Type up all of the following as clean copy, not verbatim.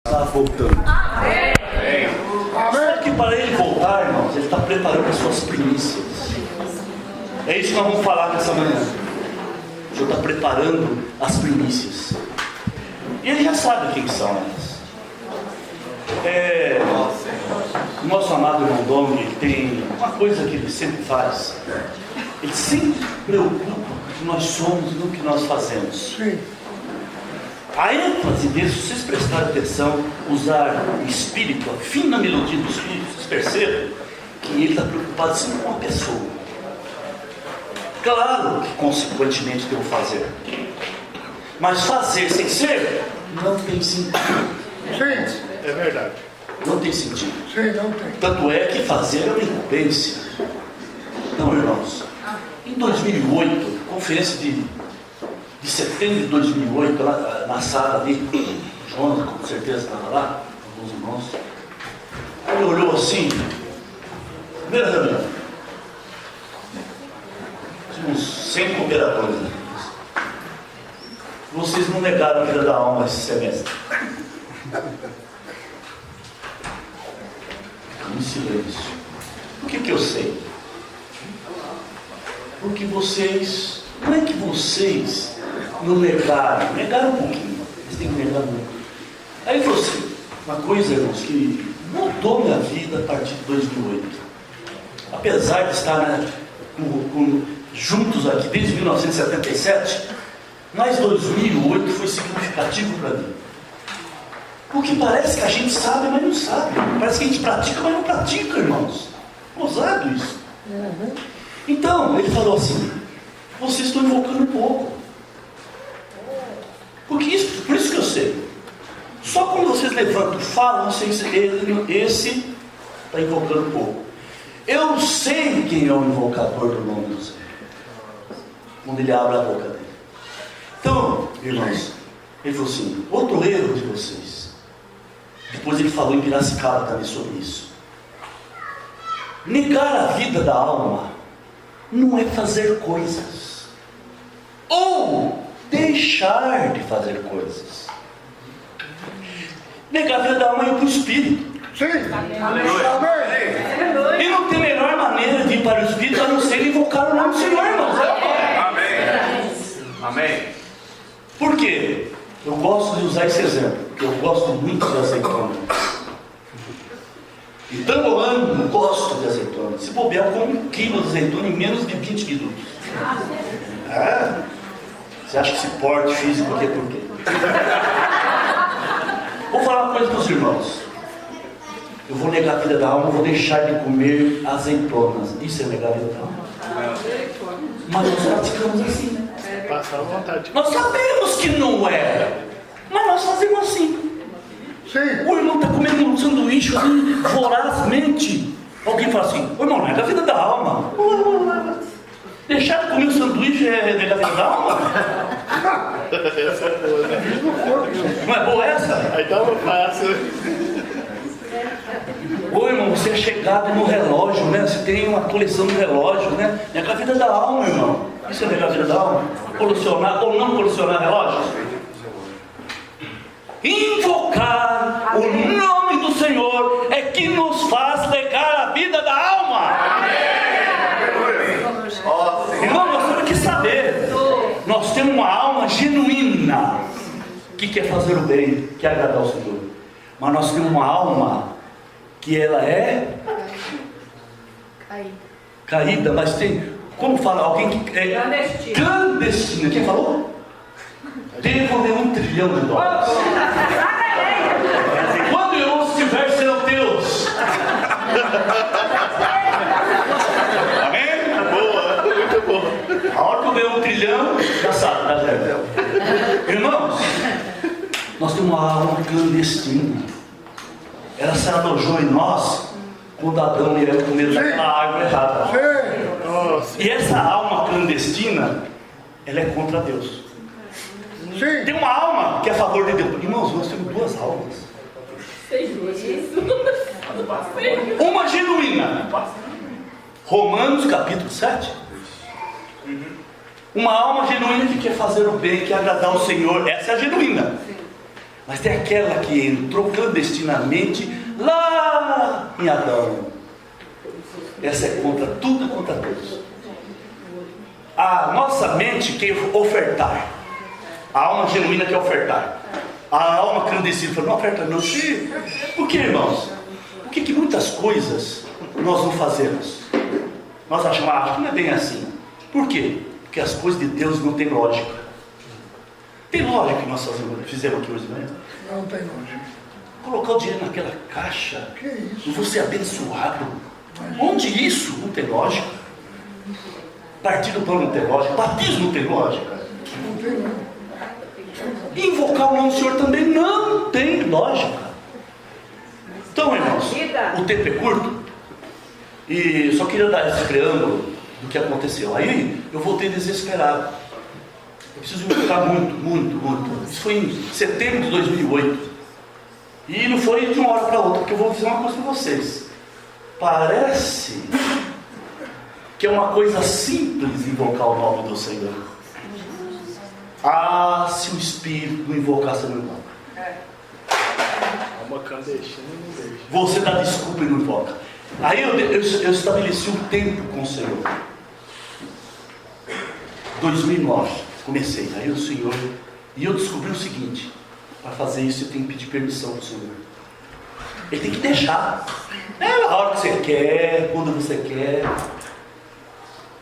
Está voltando. Só que para ele voltar, irmãos, ele está preparando as suas primícias. É isso que nós vamos falar nessa manhã. O Senhor está preparando as primícias. E ele já sabe quem são elas. O nosso amado irmão Dom, ele tem uma coisa que ele sempre faz. Ele sempre se preocupa com o que nós somos e no que nós fazemos. A ênfase dele, se vocês prestarem atenção, usar o espírito, a fina melodia do espírito, vocês percebem que ele está preocupado sempre com a pessoa. Claro que consequentemente tem o fazer, mas fazer sem ser não tem sentido. Sim, É verdade. Não tem sentido. sim, não tem. Tanto é que fazer é uma incumbência. Não, irmãos. Em 2008, conferência de setembro de 2008, lá na sala ali, Jonas com certeza estava lá, alguns irmãos. Aí ele olhou assim, primeira reunião, tinha uns 100 cooperadores, né? Vocês não negaram a vida da alma esse semestre. Em silêncio. Por que eu sei? Porque vocês, não é que vocês não negaram um pouquinho, eles têm que negar muito. Aí ele falou assim, uma coisa, irmãos, que mudou minha vida a partir de 2008. Apesar de estar juntos aqui desde 1977, mas 2008 foi significativo para mim. Porque parece que a gente sabe, mas não sabe. Parece que a gente pratica, mas não pratica, irmãos. Ousado isso. Então, ele falou assim, vocês estão invocando pouco. Por isso que eu sei. Só quando vocês levantam e falam, esse está invocando pouco. Eu sei quem é o invocador do nome do Senhor. Quando ele abre a boca dele. Então, irmãos, ele falou assim, outro erro de vocês. Depois ele falou em Piracicaba também sobre isso. Negar a vida da alma não é fazer coisas. Ou deixar de fazer coisas. Negar a vida da alma é ir para o Espírito. Sim, E não tem melhor maneira de ir para o Espírito a não ser invocar o nome do Senhor, irmãos. Amém. Amém. Por quê? Eu gosto de usar esse exemplo, porque eu gosto muito de azeitona. Então eu amo, gosto de azeitona. Se bobear, eu como 1 quilo de azeitona em menos de 20 minutos. Você acha que esse porte físico aqui é por quê? Vou falar uma coisa para os irmãos. Eu vou negar a vida da alma, eu vou deixar de comer azeitonas. Isso é negar a vida da alma. Mas nós praticamos assim, né? Passar à vontade. Nós sabemos que não é, mas nós fazemos assim. Sim, O irmão está comendo um sanduíche assim, vorazmente. Alguém fala assim, ô irmão, nega a vida da alma. Deixar de comer o sanduíche é negar a vida da alma? essa é boa, né? Não é boa essa? Aí dá uma fácil. Ô irmão, você é chegado no relógio, né? Você tem uma coleção de relógio, né? Nega a vida da alma, irmão. Isso é negar a vida da alma? Colecionar ou não colecionar relógios? Invocar o nome do Senhor é que nos faz negar a vida da alma. Irmão, nós temos que saber. Nós temos uma alma genuína que quer fazer o bem, que quer agradar o Senhor. Mas nós temos uma alma que ela é caída, mas tem, como fala, alguém que é clandestina. Quem falou? Devo de $1 trilhão. Quando eu estiver serão teus. Amém? Boa, muito boa. A hora que eu ganhar $1 trilhão, já sabe, tá certo? Irmãos, nós temos uma alma clandestina. Ela se alojou em nós quando Adão e Eva comeram daquela árvore errada. Nossa. E essa alma clandestina, ela é contra Deus. Sim, Tem uma alma que é a favor de Deus. Irmãos, nós temos duas almas. Uma genuína. Romanos capítulo 7. Uma alma genuína que quer fazer o bem, que quer agradar o Senhor. Essa é a genuína. Mas tem aquela que entrou clandestinamente lá em Adão. Essa é contra tudo e contra todos. A nossa mente quer ofertar. A alma genuína quer ofertar. A alma clandestina fala, não oferta não. Por que, irmãos? Por que muitas coisas nós não fazemos? Nós achamos que não é bem assim. Por quê? Porque as coisas de Deus não têm lógica. Tem lógica que nós fizemos aqui hoje, não é? Não tem lógica. Colocar o dinheiro naquela caixa. Que isso? E você abençoado. Onde isso? Não tem lógica. Partir do pão não tem lógica. Batismo não tem lógica. Não tem lógica. Invocar o nome do Senhor também não tem lógica. Então, irmãos, o tempo é curto. E só queria dar esse preâmbulo do que aconteceu. Aí eu voltei desesperado. Eu preciso invocar muito. Isso foi em setembro de 2008. E não foi de uma hora para outra, porque eu vou dizer uma coisa para vocês. Parece que é uma coisa simples invocar o nome do Senhor. Ah, se o Espírito não invocar, você não invoca. Uma clandestina não deixa. Você dá desculpa e não invoca. Aí eu estabeleci um tempo com o Senhor. 2009, comecei. Aí o Senhor... E eu descobri o seguinte: para fazer isso, eu tenho que pedir permissão do Senhor. Ele tem que deixar. É a hora que você quer, quando você quer.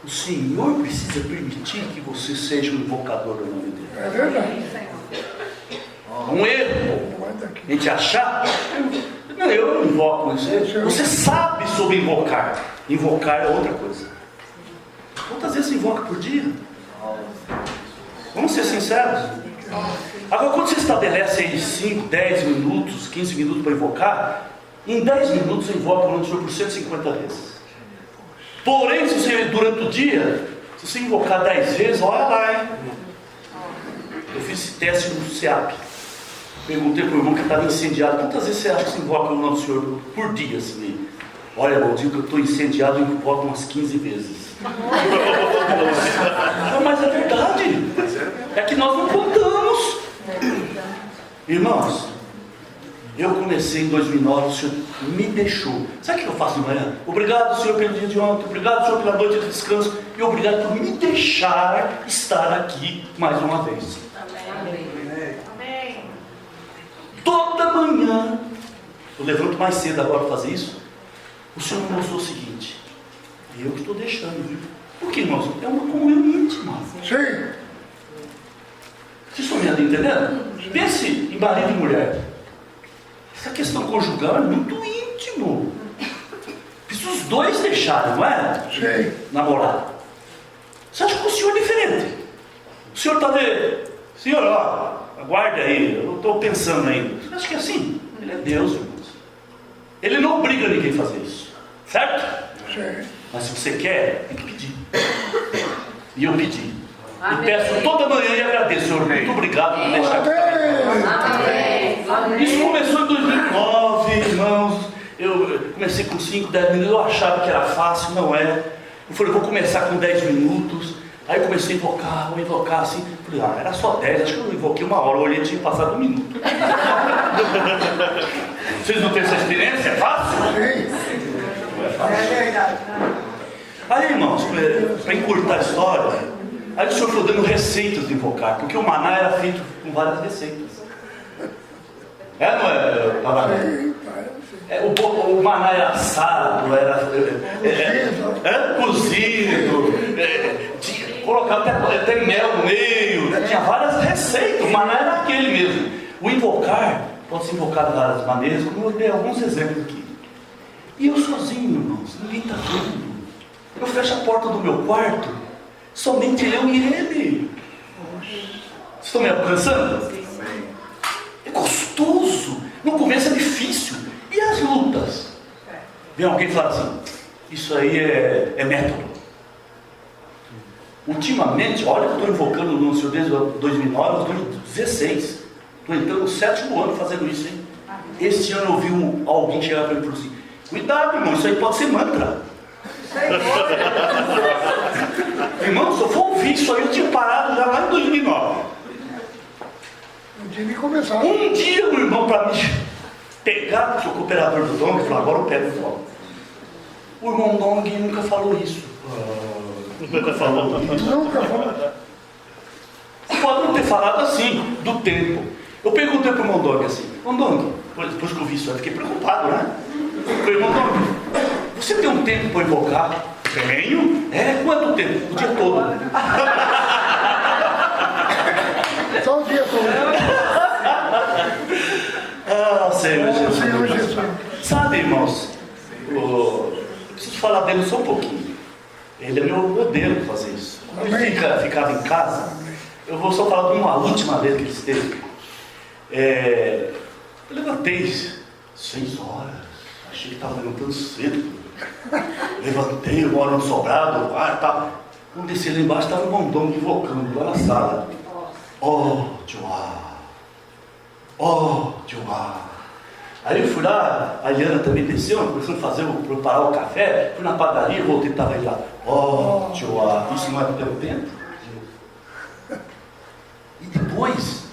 O Senhor precisa permitir que você seja um invocador do nome dele. É verdade. Um erro. Não é daqui. A gente achar. Não, eu não invoco isso. Você sabe sobre invocar. Invocar é outra coisa. Quantas vezes você invoca por dia? Vamos ser sinceros. Agora, quando você estabelece aí 5, 10 minutos, 15 minutos para invocar, em 10 minutos você invoca o nome do Senhor por 150 vezes. Porém, se você, durante o dia, se você invocar 10 vezes, olha lá, hein? Eu fiz esse teste no SEAP. Perguntei para o irmão que estava incendiado: quantas vezes você acha que você invoca o nome do Senhor por dia? Assim? Olha, irmão, digo que eu estou incendiado e invoco umas 15 vezes. Não, mas é verdade. É que nós não contamos. Irmãos, eu comecei em 2009, o Senhor me deixou. Sabe o que eu faço de manhã? Obrigado, Senhor, pelo dia de ontem. Obrigado, Senhor, pela noite de descanso. E obrigado por me deixar estar aqui mais uma vez. Amém. Toda manhã, eu levanto mais cedo agora para fazer isso. O Senhor me mostrou o seguinte: eu que estou deixando, viu? Por que, irmãos? É uma comunhão íntima. Sim. Vocês estão me entendendo? Pense em marido e mulher. Essa questão conjugal é muito íntimo. Precisa os dois deixarem, não é? Sim. Namorar. Você acha que o Senhor é diferente? O Senhor está ali, Senhor, ó, aguarde aí, eu estou pensando ainda. Você acha que é assim? Ele é Deus, irmãos. Ele não obriga ninguém a fazer isso. Certo? Sim. Mas se você quer, tem que pedir. E eu pedi. Amém. E peço toda manhã e agradeço, Senhor. Muito obrigado por deixar aqui. Amém. Isso começou em 2009, irmãos. Eu comecei com 5, 10 minutos. Eu achava que era fácil, não é. Eu falei, vou começar com 10 minutos. Aí comecei a invocar, vou invocar assim. Falei, era só 10, acho que eu invoquei 1 hora. Eu olhei, tinha passado 1 minuto. Vocês não têm essa experiência? É fácil? Sim. Não é fácil. Aí, irmãos, para encurtar a história, aí o Senhor foi dando receitas de invocar, porque o maná era feito com várias receitas. É, não é, Tabaré? Sim. O maná era assado, era cozido, colocava até mel no meio, tinha várias receitas. O maná era aquele mesmo. O invocar pode ser invocado de várias maneiras, como eu dei alguns exemplos aqui. E eu sozinho, irmãos, ninguém está vendo. Eu fecho a porta do meu quarto, somente eu e ele. Vocês estão me alcançando? É gostoso. No começo é difícil. E as lutas? Vem alguém falar assim: isso aí é método. Ultimamente, olha que eu estou invocando no Senhor desde 2009, 2016. Estou entrando no 7º ano fazendo isso, hein? Este ano eu vi alguém chegar para mim e falar assim: cuidado, irmão, isso aí pode ser mantra. Irmão, se eu for ouvir isso aí, eu tinha parado já lá em 2009. tinha nem começado. Um dia o irmão, para me pegar, que o cooperador do Dong, falou, agora eu pego o Dong. O irmão Dong nunca falou isso. Nunca falou isso. Nunca falou. Pode não ter falado assim, do tempo. Eu perguntei para o irmão Dong assim, irmão Dong, depois que eu vi isso, eu fiquei preocupado, né? Eu falei, irmão Dong, você tem um tempo para invocar? Tenho? É? Quanto tempo? O dia todo. Só o dia todo. Ah, Senhor Jesus. Senhor Jesus. Sabe, irmãos, eu preciso falar dele só um pouquinho. Ele é meu modelo para fazer isso. Quando ele ficava em casa, eu vou só falar de uma última vez que ele esteve. Eu levantei 6 horas, achei que estava levantando cedo. Levantei, eu moro no sobrado, tá. Quando desci lá embaixo, estava o irmão Dong invocando lá na sala. Oh, Joá. Oh, Joá. Aí eu fui lá, a Eliana também desceu, começando a preparar o café, fui na padaria, voltei, estava aí lá. Oh, Joá. Isso não é do teu tempo? E depois,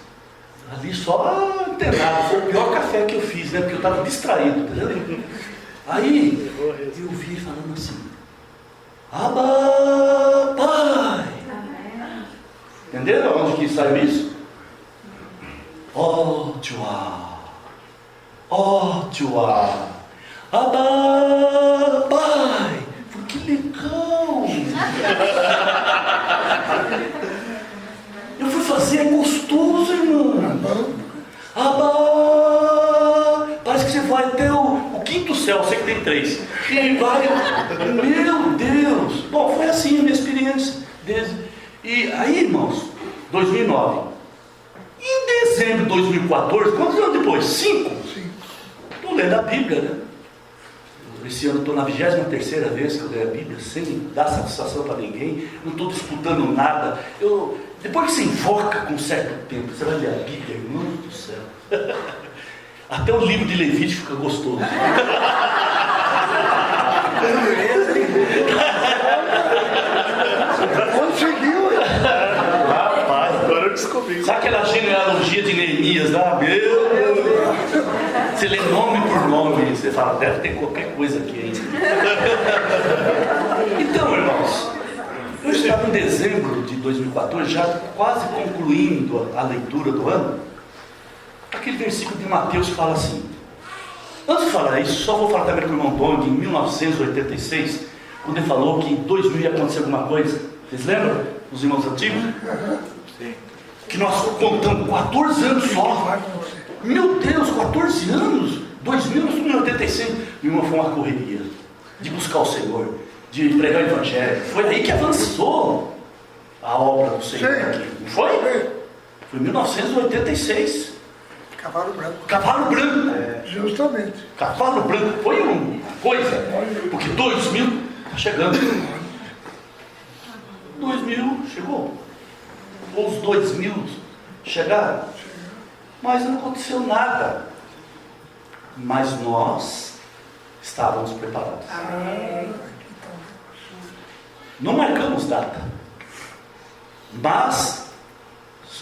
ali só internado, foi o pior café que eu fiz, né? Porque eu estava distraído, entendeu? Aí, eu vi falando assim, Abba, Pai. Entenderam onde que saiu isso? Oh, Joá. Oh, Joá. Abba, Pai. Que legal. Eu fui fazer, é gostoso, irmão. Abba. Parece que você vai até o quinto céu, sei que tem 3. E vai, meu Deus. Bom, foi assim a minha experiência. E aí, irmãos, 2009. Em dezembro de 2014, quantos anos depois? 5? Estou lendo a Bíblia, né? Esse ano estou na 23ª vez que eu leio a Bíblia, sem dar satisfação para ninguém, não estou disputando nada. Depois que você invoca com um certo tempo, você vai ler a Bíblia, irmão do céu. Até o livro de Levítico fica gostoso. Conseguiu, Rapaz, agora eu descobri. sabe aquela genealogia de Neemias lá? Meu Deus! Você lê nome por nome, você fala, deve ter qualquer coisa aqui ainda. Então, irmãos, eu estava em dezembro de 2014, já quase concluindo a leitura do ano, aquele versículo de Mateus fala assim. Antes de falar isso, só vou falar também com o irmão Dong, em 1986, quando ele falou que em 2000 ia acontecer alguma coisa. Vocês lembram? Os irmãos antigos? Sim. Que nós contamos 14 anos só. Meu Deus, 14 anos? 2000, nós estamos em 86. E uma foi uma correria de buscar o Senhor, de pregar o Evangelho. Foi aí que avançou a obra do Senhor aqui. Não foi? Foi em 1986. Cavalo branco. Cavalo branco. Justamente. Cavalo branco foi uma coisa. Porque 2000 está chegando. 2000 chegou. Os 2000 chegaram. Mas não aconteceu nada. Mas nós estávamos preparados. Não marcamos data. Mas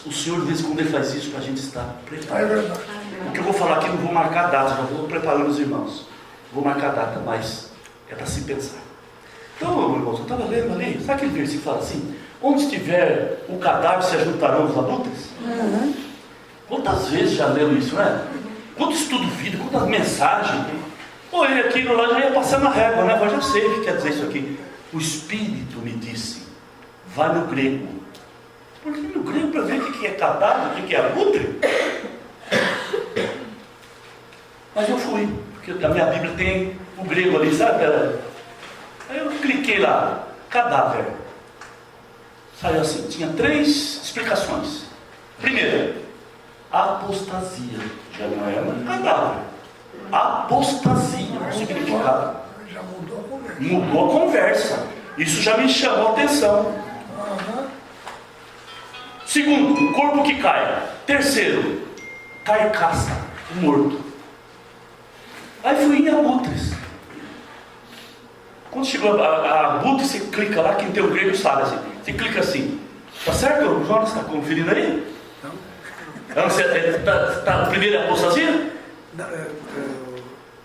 o Senhor, de vez em quando, Ele faz isso para a gente estar É preparado. verdade. O que eu vou falar aqui, não vou marcar data, já vou preparando os irmãos. Vou marcar data, mas é para se pensar. Então, irmãos, eu estava lendo ali, sabe aquele versículo que fala assim? Onde estiver o cadáver, se ajuntarão os abutres? Quantas vezes já leram isso, né? Quanto estudo vida, quantas mensagens. Pô, e aquilo lá já ia passando a régua, né? Eu já sei o que quer dizer isso aqui. O Espírito me disse, vai no grego. Porque no grego, para ver o que é cadáver, o que é abutre. Mas eu fui, porque a minha Bíblia tem o grego ali, sabe? Aí eu cliquei lá, cadáver. Saiu assim, tinha 3 explicações. Primeira, apostasia. Já não é mais cadáver. Apostasia, o significado. Já mudou a conversa. Mudou a conversa. Isso já me chamou a atenção. Segundo, o corpo que cai. Terceiro, carcaça, o morto. Aí fui em abutres. Quando chegou a abutre, você clica lá, quem tem o grego sabe assim. Você clica assim. Tá certo? O Jonas está conferindo aí? Está primeiro é apostasia?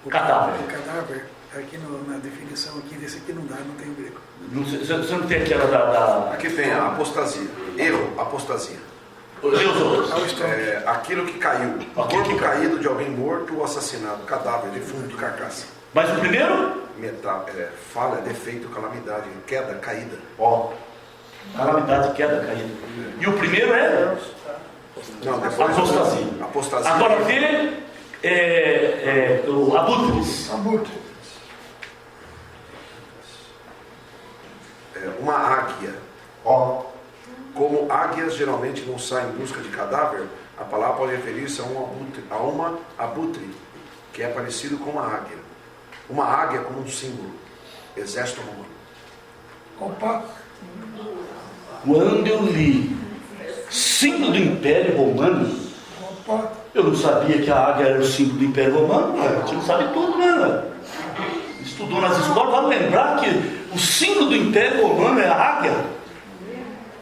O Cadáver. cadáver, aqui na definição aqui, desse aqui não dá, não tem grego. Você não tem aquela da... Aqui tem a apostasia. Erro, apostasia. Lê os outros. Ao estoque. Aquilo que caiu. Aquilo Corpo que caiu. caído de alguém morto ou assassinado. Cadáver, defunto, carcaça. Mas o primeiro? Falha, defeito, calamidade, queda, caída. Ó, calamidade, queda, caída. E o primeiro é? Não, depois Apostasia. Apostasia. Agora vê o abutres. Abutre. Uma águia. Ó, Como águias geralmente não saem em busca de cadáver, a palavra pode referir-se a uma abutre, que é parecido com uma águia. Uma águia como um símbolo. Exército romano. Opa, quando eu li símbolo do Império Romano, opa. eu não sabia que a águia era o símbolo do Império Romano. A gente não sabe tudo, né? Estudou nas escolas, vale lembrar que o símbolo do Império Romano é a águia.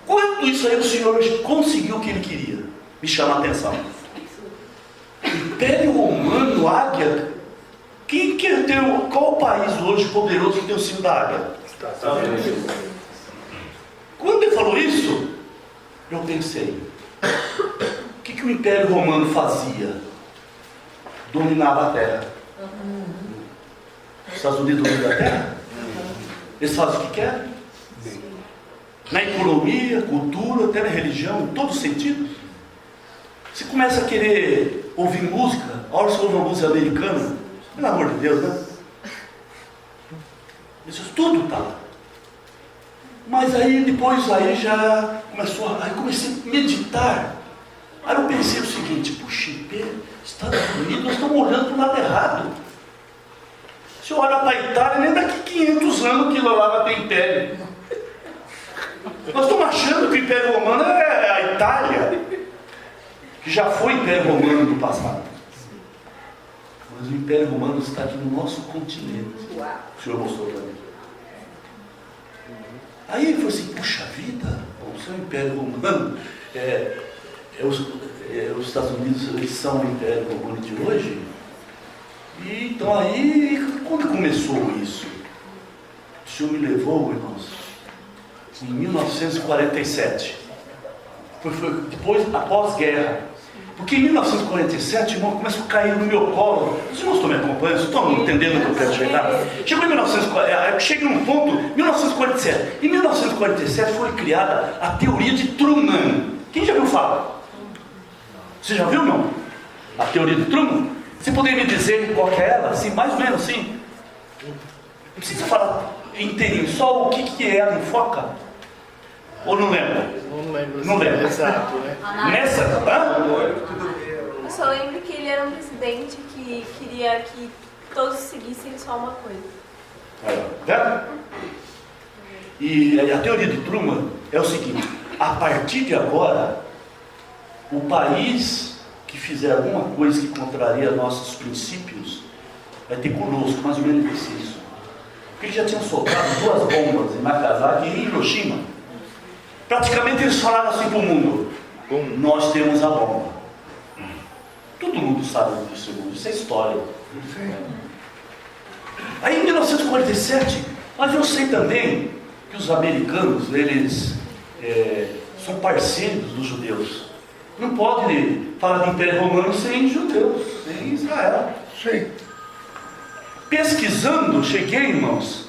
Quando isso aí o Senhor conseguiu o que ele queria? Me chama a atenção. Império Romano, águia. Qual o país hoje poderoso que tem o símbolo da águia? Quando ele falou isso, eu pensei, o que o Império Romano fazia? Dominava a terra. Os Estados Unidos dominam a terra? Eles fazem o que querem? Na economia, cultura, até na religião, em todos os sentidos. Você começa a querer ouvir música, a hora que você ouve uma música americana, pelo amor de Deus, né? Isso tudo está lá. Mas aí depois já começou, aí comecei a meditar. Aí eu pensei o seguinte, puxa, Estados Unidos, nós estamos olhando para o lado errado. Se eu olhar para a Itália, nem daqui 500 anos aquilo lá vai ter império. Nós estamos achando que o Império Romano é a Itália, que já foi Império Romano no passado. Mas o Império Romano está aqui no nosso continente. O Senhor mostrou para mim. Aí ele falou assim, puxa vida, o seu Império Romano, os Estados Unidos eles são o Império Romano de hoje. E então aí, quando começou isso? O Senhor me levou, irmãos, em 1947. Foi depois, após guerra. Porque em 1947, irmão, começou a cair no meu colo. Os irmãos estão me acompanhando? Vocês estão entendendo o que eu quero chegar? Chegou em 1947, cheguei num ponto, 1947. Em 1947 foi criada a teoria de Truman. Quem já viu falar? Você já viu, não? A teoria de Truman? Você poderia me dizer qual que é ela? Assim, mais ou menos assim? Não precisa falar inteirinho, só o que ela enfoca? Ou não lembra? Não lembro. Exato, né? Nessa, Eu só lembro que ele era um presidente que queria que todos seguissem só uma coisa. Tá? E a teoria de Truman é o seguinte: a partir de agora, o país que fizer alguma coisa que contraria nossos princípios vai ter conosco, mais ou menos isso. Porque eles já tinham soltado 2 bombas em Nagasaki e em Hiroshima. Praticamente eles falaram assim para o mundo: nós temos a bomba. Todo mundo sabe disso, isso é história. Aí em 1947, mas eu sei também que os americanos, eles são parceiros dos judeus. Não pode falar de Império Romano sem judeus, sem Israel. Sim. Pesquisando, cheguei, irmãos,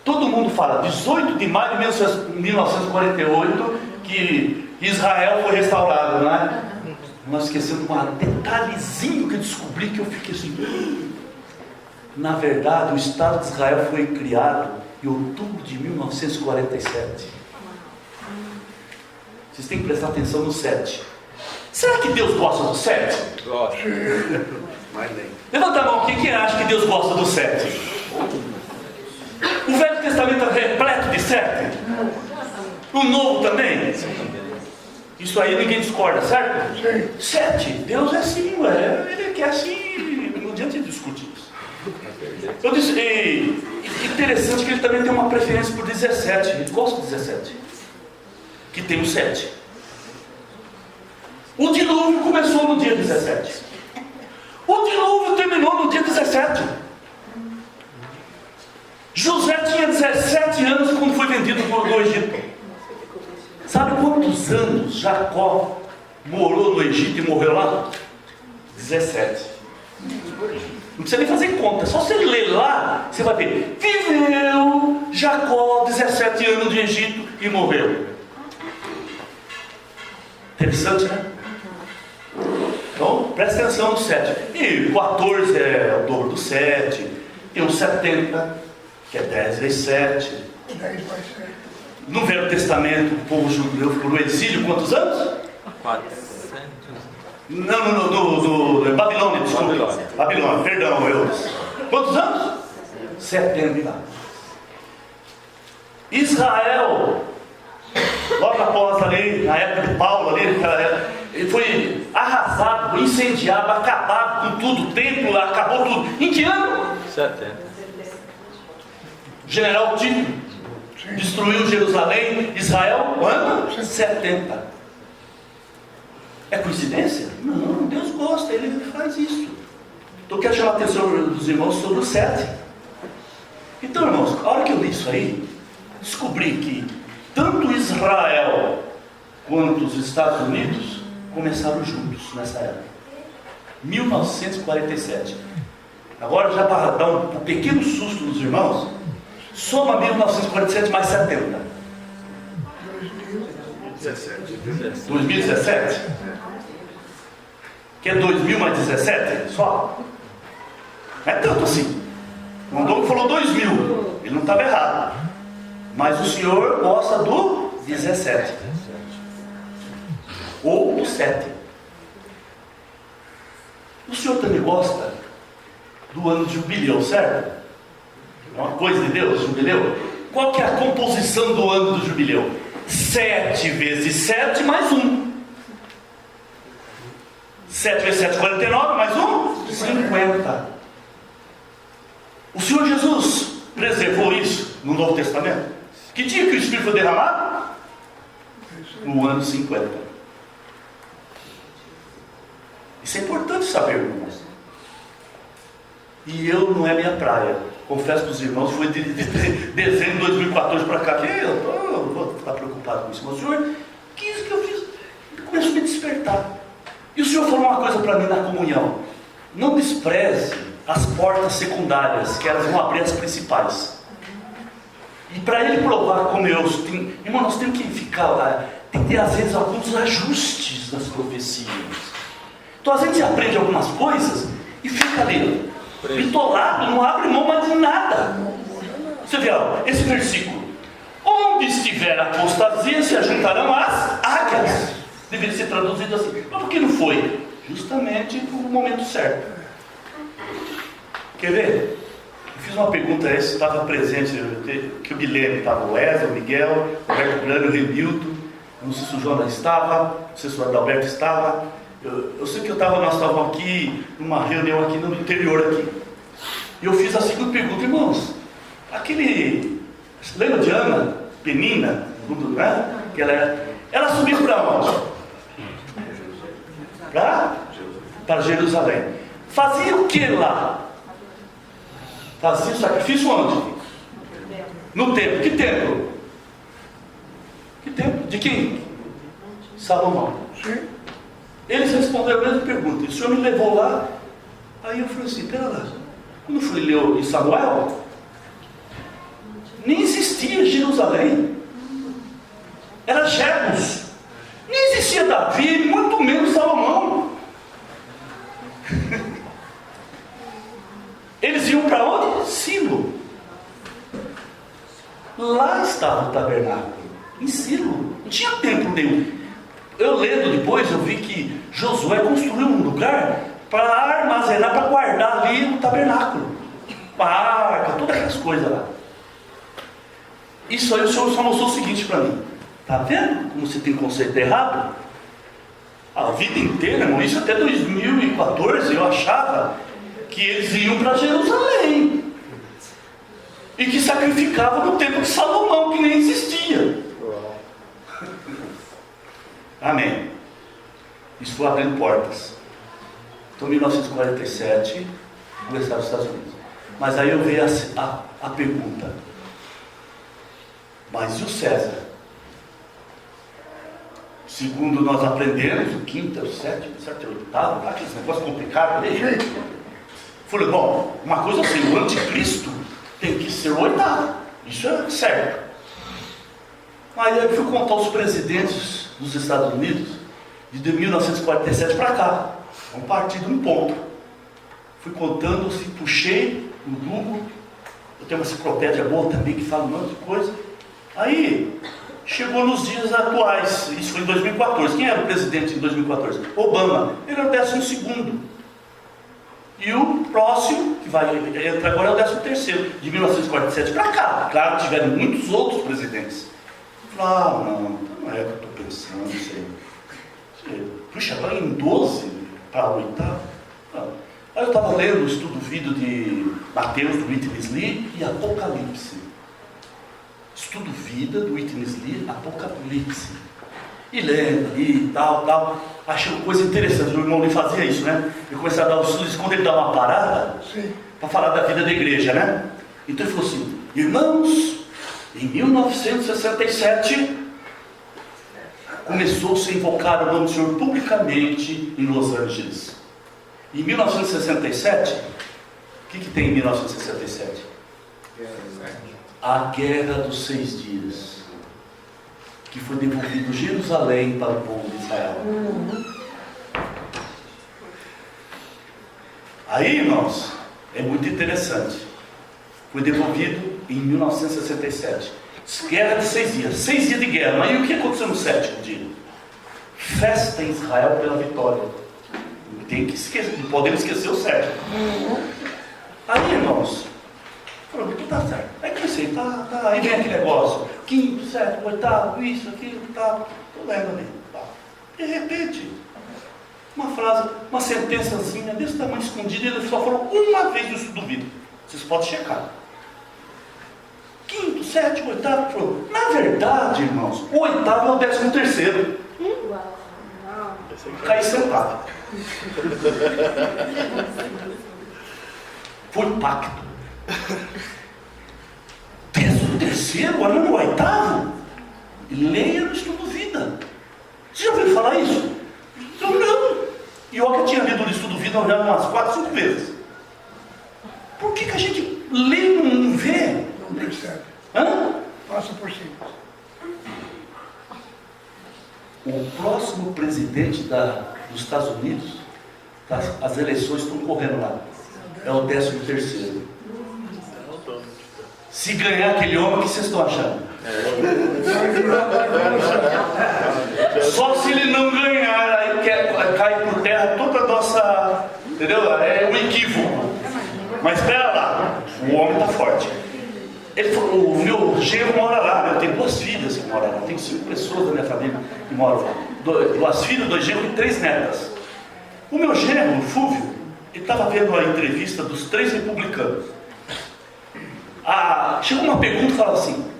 todo mundo fala 18 de maio de 1948 que Israel foi restaurado, né? Nós esquecemos um detalhezinho que eu descobri, que eu fiquei assim. Na verdade, o Estado de Israel foi criado em outubro de 1947. Vocês têm que prestar atenção no 7. Será que Deus gosta do 7? Gosto. Mas nem. Levanta a mão, quem acha que Deus gosta do 7? O Velho Testamento é repleto de 7? O Novo também? Isso aí ninguém discorda, certo? Sim. 7, Deus é assim, ele quer assim, não adianta discutir isso. Eu disse, interessante que ele também tem uma preferência por 17, ele gosta de 17, que tem o 7. O dilúvio começou no dia 17. O dilúvio terminou no dia 17. José tinha 17 anos quando foi vendido do Egito. Sabe quantos anos Jacó morou no Egito e morreu lá? 17. Não precisa nem fazer conta, só você ler lá, você vai ver. Viveu Jacó 17 anos de Egito e morreu. Interessante, né? Então, presta atenção no 7. E 14 é o dobro do 7. E o 70, que é 10 vezes 7. 10 mais 7. No Velho Testamento, o povo judeu ficou no exílio quantos anos? 400. Não, no Babilônia, desculpa. Babilônia, perdão, Eudes. Quantos anos? 70 anos. Israel, logo após ali, na época de Paulo ali, ele foi arrasado, incendiado, acabado com tudo, o templo acabou tudo. Em que ano? 70. General Tito destruiu Jerusalém, Israel, ano 70. É coincidência? Não, Deus gosta, Ele faz isso. Então eu quero chamar a atenção dos irmãos sobre o 7. Então, irmãos, a hora que eu li isso aí, descobri que tanto Israel quanto os Estados Unidos começaram juntos nessa época. 1947. Agora, já para dar um pequeno susto nos irmãos, soma 1947 mais 70. 2017? Que é 2000 mais 17? Só? Não é tanto assim. O Andrônico falou 2000. Ele não estava errado. Mas o senhor gosta do 17. Ou do 7. O senhor também gosta do ano de jubileu, certo? É uma coisa de Deus, jubileu. Qual que é a composição do ano do jubileu? 7 vezes 7 mais 1. 7 vezes 7, 49, mais 1? 50. O Senhor Jesus preservou isso no Novo Testamento. Que dia que o Espírito foi derramado? No ano 50. Isso é importante saber, irmãos. E eu não é minha praia. Confesso para os irmãos, foi de dezembro de 2014 para cá, que eu vou ficar preocupado com isso. Mas o Senhor, que isso que eu fiz? Começou a me despertar. E o Senhor falou uma coisa para mim na comunhão: não despreze as portas secundárias, que elas vão abrir as principais. E para Ele provar como eu tenho, irmão, nós temos que ficar lá, tem que ter às vezes alguns ajustes das profecias. Então às vezes a gente aprende algumas coisas e fica ali, bitolado, não abre mão mais de nada. Você vê, ó, esse versículo: onde estiver a apostasia se ajuntarão as águias. Deveria ser traduzido assim. Mas por que não foi? Justamente no momento certo. Quer ver? Eu fiz uma pergunta, esse estava presente, que eu me lembro, estava o Wesley, o Miguel, o Roberto Grande, o Remildo, não sei se o Jonas estava, não sei se o Adalberto estava. Eu sei que nós estávamos aqui, numa reunião aqui no interior aqui. E eu fiz a seguinte pergunta: irmãos, lembra de Ana, Penina, né? Que ela subiu para onde? Para Jerusalém. Fazia o que lá? Fazia o sacrifício onde? No templo. Que templo? Que templo? De quem? Salomão. Eles responderam a mesma pergunta. E o Senhor me levou lá. Aí eu falei assim: pera lá, quando eu fui ler em Samuel, nem existia Jerusalém. Era Jebus. Nem existia Davi, muito menos Salomão. Eles iam para onde? Silo. Lá estava o tabernáculo, em Silo. Não tinha templo nenhum. Eu lendo depois, eu vi que Josué construiu um lugar para armazenar, para guardar ali o tabernáculo, a arca, todas aquelas coisas lá. Isso aí o Senhor só mostrou o seguinte para mim: está vendo como você tem conceito errado? A vida inteira, irmão, isso até 2014 eu achava que eles iam para Jerusalém e que sacrificavam no templo de Salomão, que nem existia. Amém. Isso Isso foi abrindo portas. Então, em 1947, começaram os Estados Unidos. Mas aí eu vejo a pergunta: mas e o César? Segundo nós aprendemos, o quinto, o sétimo, o oitavo, tá? Aqueles negócios complicados ali. Falei, bom, uma coisa assim, o anticristo tem que ser o oitavo. Isso é certo. Aí eu fui contar os presidentes dos Estados Unidos de 1947 para cá. Um partido, um ponto. Fui contando, assim, puxei no Google. Eu tenho uma enciclopédia boa também que fala um monte de coisa. Aí, chegou nos dias atuais. Isso foi em 2014. Quem era o presidente em 2014? Obama. Ele era o 12º. E o próximo, que vai entrar agora, é o 13º. De 1947 para cá. Claro, tiveram muitos outros presidentes. Não é o que eu estou pensando. Puxa, agora em 12 para o oitavo? Não. Aí eu estava lendo o estudo vídeo de Mateus, do Witness Lee, e Apocalipse. Estudo vida do Witness Lee, Apocalipse. E lendo ali, tal. Achei uma coisa interessante. O irmão Lee fazia isso, né? Ele começava a dar os estudos, quando ele dá uma parada, para falar da vida da igreja, né? Então ele falou assim: irmãos, em 1967, começou-se a invocar o nome do Senhor publicamente em Los Angeles. Em 1967, o que tem em 1967? A Guerra dos 6 Dias, que foi devolvido Jerusalém para o povo de Israel. Aí, irmãos, é muito interessante. Foi devolvido em 1967. Guerra de 6 dias. 6 dias de guerra. Mas e o que aconteceu no 7º dia? Festa em Israel pela vitória. Tem que esquecer, não podemos esquecer o 7º. Aí, irmãos, falou, tudo tá certo. Aí pensei, tá. Aí vem aquele negócio: 5º, 7º, 8º, isso, aquilo, tal. Tô lendo ali. Tá. De repente, uma frase, uma sentençazinha desse tamanho escondida, ele só falou uma vez no estudo vídeo. Vocês podem checar. 5º, 7º, 8º, falou. Na verdade, irmãos, o 8º é o 13º. Caí sentado. Foi pacto. 13º, agora não o 8º? Leia no estudo vida. Você já ouviu falar isso? Eu não. E eu que tinha lido no estudo vida umas 4, 5 vezes. Por que a gente lê e não vê? Não percebe. Passa por cima. O próximo presidente dos Estados Unidos, as eleições estão correndo lá, é o 13º. Se ganhar aquele homem, o que vocês estão achando? Só se ele não ganhar, aí cai por terra toda a nossa, entendeu? É um equívoco. Mas espera lá, o homem está forte. Ele falou, o meu genro mora lá, eu tenho 2 filhas que moram lá, tenho 5 pessoas da minha família que moram lá. 2 filhas, 2 genros e 3 netas. O meu genro, o Fúvio, ele estava vendo a entrevista dos 3 republicanos. Chegou uma pergunta e falou assim: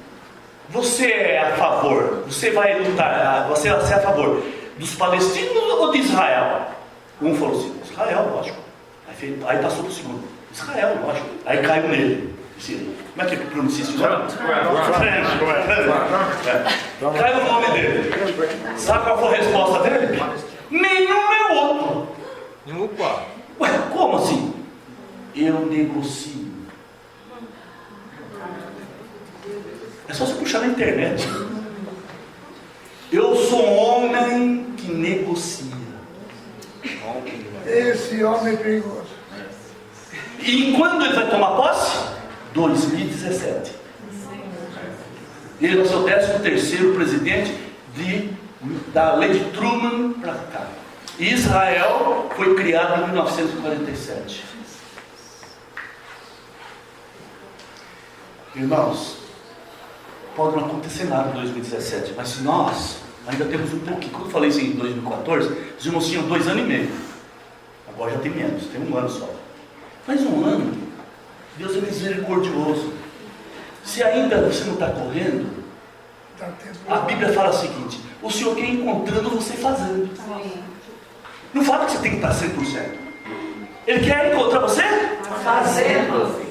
você é a favor, você vai lutar, você é a favor dos palestinos ou de Israel? Um falou assim: Israel, lógico. Aí passou para o segundo: Israel, lógico. Aí caiu nele. Como é que pronuncia esse nome? Caiu o nome dele. Sabe qual foi a resposta dele? Nenhum é o outro. Ué, como assim? Eu negocio. É só você puxar na internet. Eu sou um homem que negocia. Esse homem é perigoso. E quando ele vai tomar posse? 2017. Ele vai ser o 13º presidente da lei de Truman para cá. Israel foi criado em 1947. Irmãos, pode não acontecer nada em 2017, mas se nós ainda temos um pouquinho. Quando eu falei isso em 2014, os irmãos tinham 2 anos e meio. Agora já tem menos, tem 1 ano só. Mas 1 ano, Deus é misericordioso. Se ainda você não está correndo, a Bíblia fala o seguinte: o Senhor quer encontrando você fazendo. Não fala que você tem que estar 100%. Ele quer encontrar você fazendo.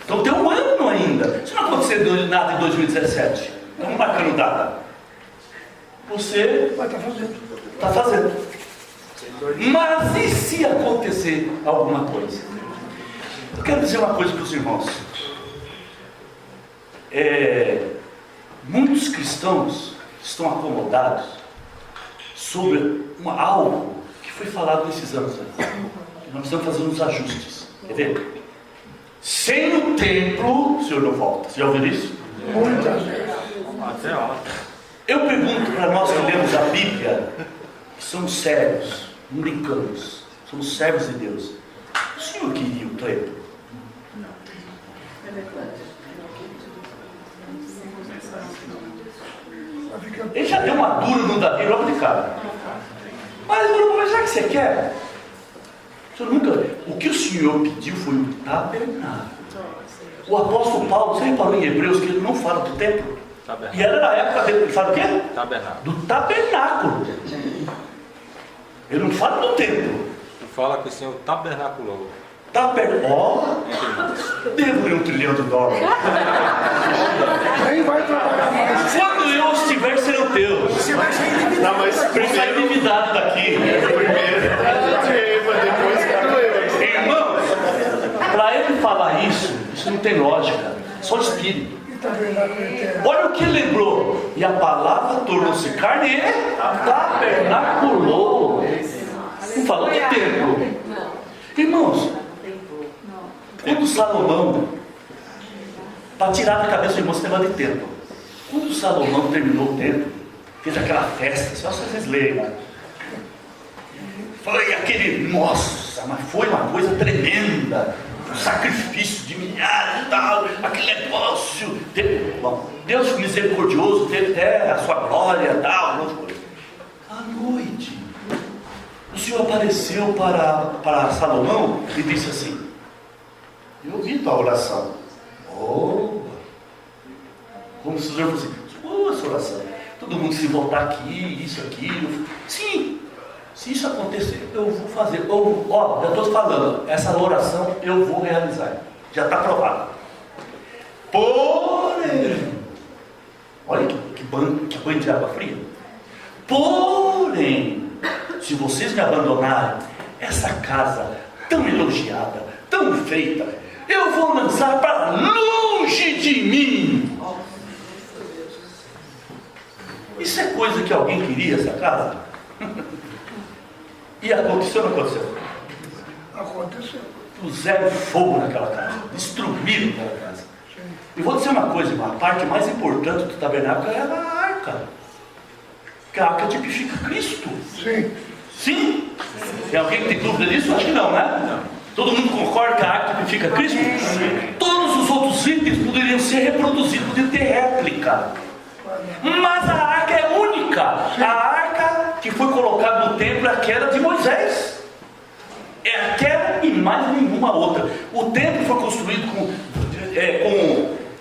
Então tem um ano ainda. Se não acontecer nada em 2017, estamos marcando data. Você Vai estar fazendo. está fazendo. Mas e se acontecer alguma coisa? Eu quero dizer uma coisa para os irmãos. Muitos cristãos estão acomodados sobre algo que foi falado nesses anos aí. Nós precisamos fazer uns ajustes. Quer ver? Sem o templo, o Senhor não volta. Você já ouviu isso? Muitas vezes. Até ontem. Eu pergunto para nós que lemos a Bíblia, que somos sérios, não brincamos, somos servos de Deus. O Senhor queria o templo? Ele já deu uma dura no Davi logo de cara. Mas já que você quer, o senhor nunca. O que o Senhor pediu foi o tabernáculo. O apóstolo Paulo, você reparou em Hebreus que ele não fala do templo? E era na época dele, ele fala o quê? Tabernáculo. Do tabernáculo. Ele não fala do templo. Fala que o Senhor tabernaculou. Devo $1 trilhão. Nem vai trabalhar mais. Quando eu estiver sendo Deus, Você vai sair endividado. Não, mas vou sair endividado daqui. Depois que doeu. Irmãos, para ele falar isso não tem lógica, só espírito. E tabernáculo eterno. Olha o que ele lembrou. E a palavra tornou-se carne e tabernaculou. Não falou de templo. Irmãos, quando Salomão, para tirar da cabeça do irmão esse negócio de templo, quando Salomão terminou o templo, fez aquela festa, só vocês leem, né? Foi aquele, nossa, mas foi uma coisa tremenda, um sacrifício de milhares e tal, aquele negócio. Bom, Deus misericordioso, teve até a sua glória e tal, um monte de coisa. À noite, o Senhor apareceu para Salomão e disse assim: eu ouvi tua oração. Como se o Senhor fosse, essa oração. Todo mundo se voltar aqui, isso, aquilo. Sim, se isso acontecer, eu vou fazer. Já estou falando, essa oração eu vou realizar. Já está provado. Porém, olha que banho de água fria. Porém, se vocês me abandonarem, essa casa tão elogiada, tão feita, eu vou lançar para longe de mim. Isso é coisa que alguém queria, essa casa? E aconteceu ou não aconteceu? Aconteceu. Puseram fogo naquela casa, destruíram aquela casa. E vou dizer uma coisa, irmão, a parte mais importante do tabernáculo era a arca. Porque a arca tipifica Cristo. Sim. Sim? Tem alguém que tem dúvida disso? Acho que não, né? Não. Todo mundo concorda que a arca tipifica Cristo? Sim. Todos os outros itens poderiam ser reproduzidos, poderiam ter réplica. Mas a arca é única. A arca que foi colocada no templo é aquela de Moisés. É aquela e mais nenhuma outra. O templo foi construído